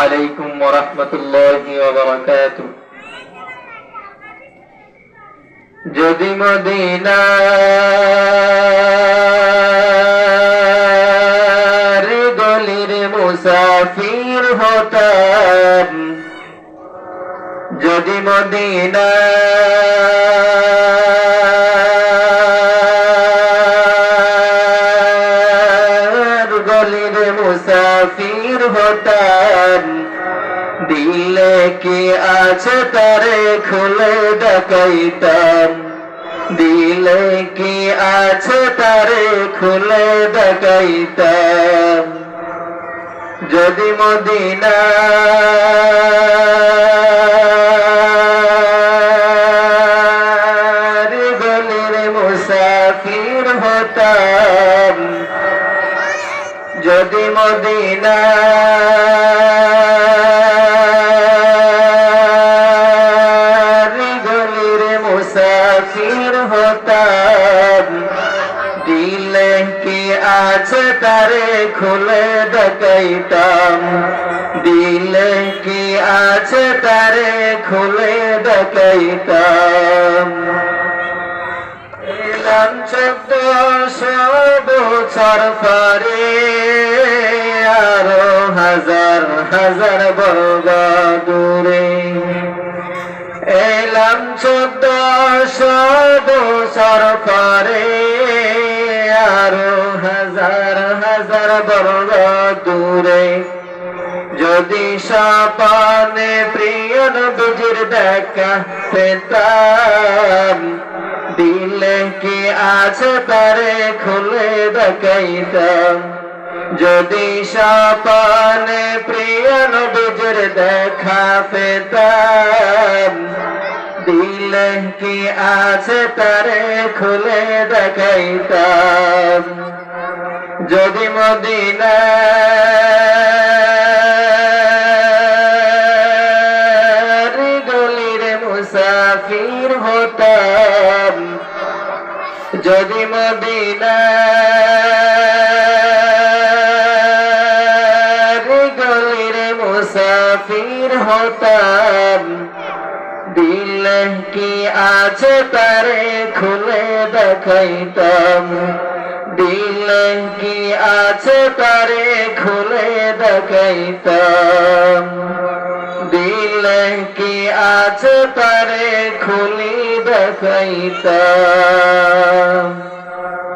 আলাইকুম ওয়া রাহমাতুল্লাহি ওয়া বারাকাতুহু। যদি মদিনার গলির মুসাফির হতাম, যদি মদিনার গলির মুসাফির হতাম, দিলে কি আছে তারে খুলে দেখাইতাম, দিলে কি আছে তারে খুলে দেখাইতাম। যদি মদিনার গলির মুসাফির হতাম, যদি মদিনার গলির মুসাফির হতাম, দিলে কি আছে তারে খুলে দেখাইতাম, দিলে কি আছে তারে খুলে দেখাইতাম। এলাম 1400 বছর পরে, আরো হাজার হাজার বর্গ দূরে। এলাম 1400 বছর পরে, আরো হাজার হাজার বর্গ দূরে। যদি স্বপ্নে প্রিয় নবীজির দেখা পেতাম, দিলে কি আছে তারে খুলে দেখাইতাম। যদি স্বপ্নে প্রিয় নবীজির দেখা পেতাম, দিলে কি আছে তারে খুলে দেখাইতাম। যদি মদিনার গলির মুসাফির হতাম, যদি মদিনার গলির মুসাফির হতাম, দিলে কি আছে তারে খুলে দেখাইতাম, দিলে কি আছে তারে খুলে দেখাইতাম, দিলে কি আছে তারে খুলি দেখাইতাম।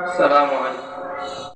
আসসালামু আলাইকুম।